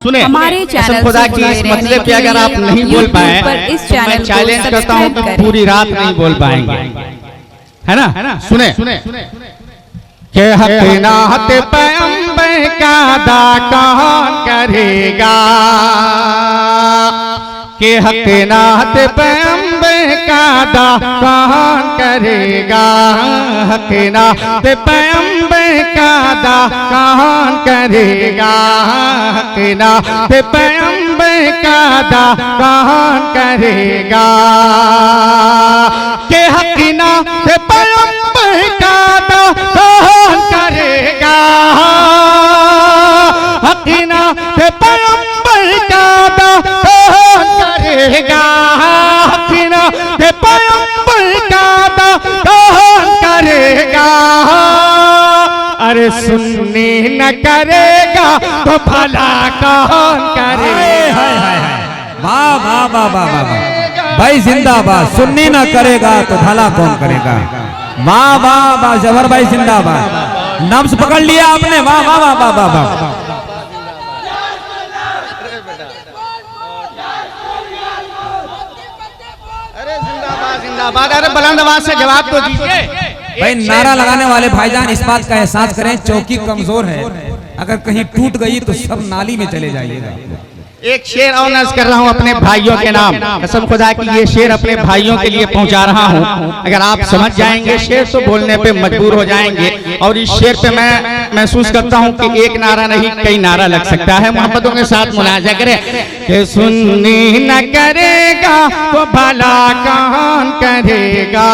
सुने हमारे चैनल खुदा की इस मसले पे अगर आप नहीं बोल पाए तो मैं चैलेंज करता हूँ कि पूरी रात नहीं बोल पाएंगे, है ना? सुने के हक नात पैगंबर का अदा कौन करेगा, के हक नात पैगंबर का अदा कौन करेगा, हक नात पैगंबर का अदा कौन करेगा, हक नात पैगंबर का अदा कौन करेगा, के हक नात पैगंबर का अदा कौन करेगा, हक नात पैगंबर का अदा कौन करेगा, हक नात पैगंबर का अदा कौन करेगा, अरे सुन्नी न करेगा तो भला कौन करेगा। वाह वाह वाह वाह वाह भाई जिंदाबाद। सुन्नी न करेगा तो भला कौन करेगा। वाह वाह वाह जबर भाई जिंदाबाद। नब्ज पकड़ लिया आपने। वाह वाह वाह वाह वाह वाह। अरे जिंदाबाद जिंदाबाद। अरे बुलंद आवाज से जवाब तो दीजिए भाई। नारा लगाने वाले भाईजान इस बात का एहसास करें, चौकी कमजोर है, अगर कहीं टूट गई तो सब नाली में चले जाइएगा। एक शेर और नज़्म कर रहा हूँ अपने भाइयों के नाम, कसम खुदा की ये शेर अपने भाइयों के लिए पहुंचा रहा हूँ। अगर आप समझ जाएंगे शेर तो बोलने पे मजबूर हो जाएंगे। और इस शेर पे मैं महसूस करता हूँ कि एक नारा नहीं कई नारा लग सकता है। मोहब्बतों के साथ मुलाजा करें कि सुन्नी न करेगा तो भला कौन करेगा,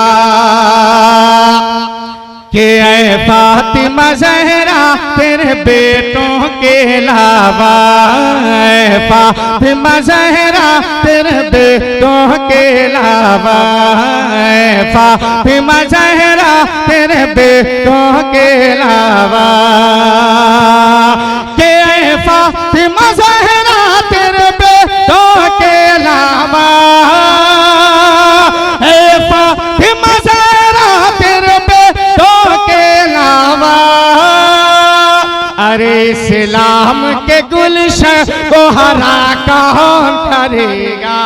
कि ऐ फातिमा ज़हरा तेरे बेटों के अलावा, ऐ फातिमा ज़हरा तेरे बेटों के अलावा, ऐ फातिमा ज़हरा तेरे बेटों के अलावा, कि ऐ फातिमा ज़हरा तेरे बेटों के अलावा, ऐ फातिमा ज़हरा तेरे बेटों के अलावा, अरे इस्लाम के गुलशन को हरा कौन करेगा,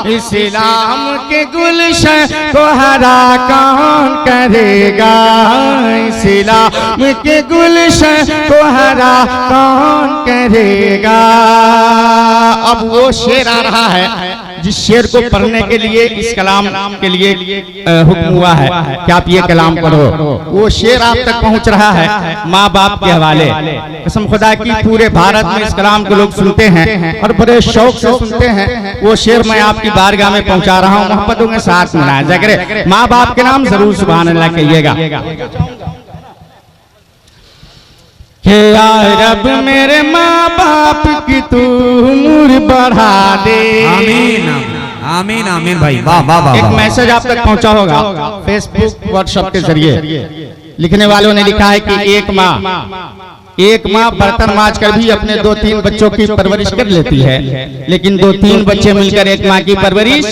इस्लाम के गुलशन को हरा कौन करेगा, इस्लाम के गुलशन को हरा कौन करेगा। अब वो शेर आ रहा है जिस शेर को पढ़ने के लिए इस कलाम के लिए हुक्म हुआ है कि आप ये कलाम पढ़ो। वो शेर आप तक पहुंच रहा है माँ बाप के हवाले। कसम खुदा की पूरे भारत में इस कलाम को लोग सुनते हैं और बड़े शौक से सुनते हैं। वो शेर मैं आपकी बारगाह में पहुंचा रहा हूँ। मोहब्बतों के साथ मुलाजा करें, माँ बाप के नाम जरूर सुभान अल्लाह कहिएगा। कि या रब मेरे माँ बाप की तू उम्र बढ़ा दे। आमीन आमीन आमीन भाई। वाह वाह वाह। एक मैसेज आप तक पहुंचा होगा फेसबुक व्हाट्सएप के जरिए। लिखने वालों ने लिखा है कि एक माँ बर्तन मांज कर भी अपने 2-3 बच्चों की परवरिश कर लेती है, लेकिन 2-3 बच्चे मिलकर एक माँ की परवरिश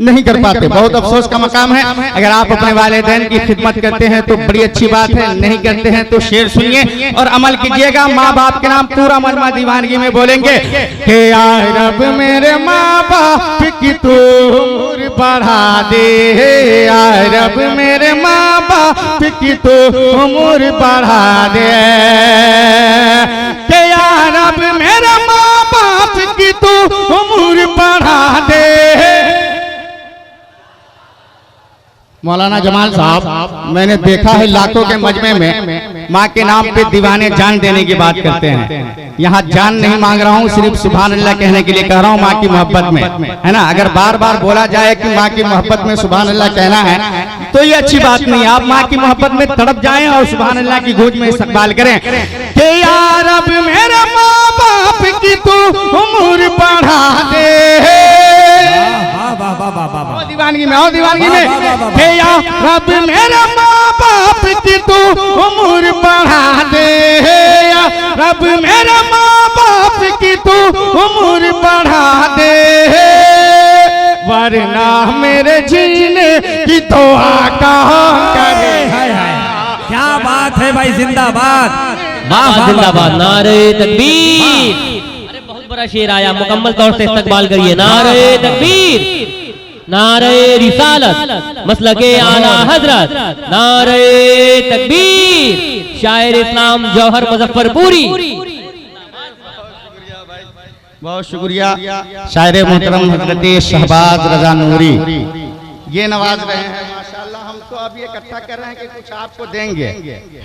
नहीं कर पाते। बहुत अफसोस का मकाम है। अगर आप अपने वालिदैन की खिदमत करते हैं तो बड़ी अच्छी बात है, नहीं करते हैं तो शेर सुनिए और अमल कीजिएगा। माँ बाप के नाम पूरा मरमा दीवानगी में बोलेंगे कि या रब मेरे माँ बाप की तू उम्र बढ़ा दे, या रब मेरे माँ बाप की तू उम्र बढ़ा दे, कि या रब मेरे माँ बाप की तू उम्र बढ़ा दे। मौलाना जमाल साहब, मैंने देखा है लाखों के मजमे में माँ के नाम पे दीवाने जान देने की बात करते हैं। यहाँ जान नहीं मांग रहा हूँ, सिर्फ सुभान अल्लाह कहने के लिए कह रहा हूँ माँ की मोहब्बत में, है ना। अगर बार बार बोला जाए कि माँ की मोहब्बत में सुभान अल्लाह कहना है तो ये अच्छी बात नहीं। आप माँ की मोहब्बत में तड़प जाएं और सुभान अल्लाह की गूंज में इस्तकबाल करें कि या रब मेरे माँ बाप की तू उम्र बढ़ा दे। दीवानगी में, और दीवानगी में, हे या रब मेरे माँ बाप की तू उम्र बढ़ा दे, हे या रब मेरे माँ बाप की तू उम्र बढ़ा दे, वरना मेरे जीने की दुआ कहाँ करे। क्या बात है भाई, जिंदाबाद। जिंदाबाद, नारे तकबीर। दूसरा शेर आया, मुकम्मल तौर से इस्तकबाल करिए। नारे तकबीर, नारे रिसालत, मसलके आला हजरत, नारे तकबीर, शायर इस्लाम जौहर मुजफ्फरपुरी। बहुत शुक्रिया शायर मोहतरम हजरत शहबाज रजा नूरी, ये नवाज रहे हैं माशाल्लाह। हम तो अभी इकट्ठा कर रहे हैं कि कुछ आपको देंगे,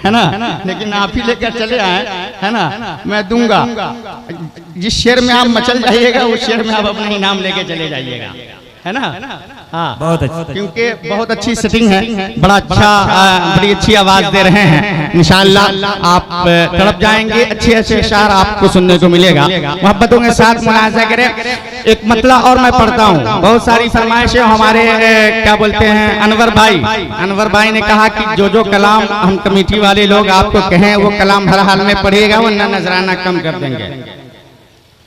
है ना, लेकिन आप ही लेकर चले आए, है ना, मैं दूंगा। जिस शेर में आप मचल जाइएगा उस शेर में आप अपना इनाम लेके चले जाइएगा, है ना। हाँ, बहुत अच्छा, क्योंकि बहुत अच्छी सेटिंग है, बड़ा अच्छा, बड़ी अच्छी आवाज दे रहे हैं। इंशाअल्लाह आप तड़प जाएंगे, अच्छे अच्छे शायर आपको सुनने को मिलेगा। मोहब्बतों के साथ मुलाजा करें। एक मतला और मैं पढ़ता हूँ, बहुत सारी फरमाइशें हमारे क्या बोलते हैं अनवर भाई ने कहा कि जो कलाम हम कमेटी वाले लोग आपको कहें वो कलाम हर हाल में पढ़िएगा, वरना नजराना कम कर देंगे।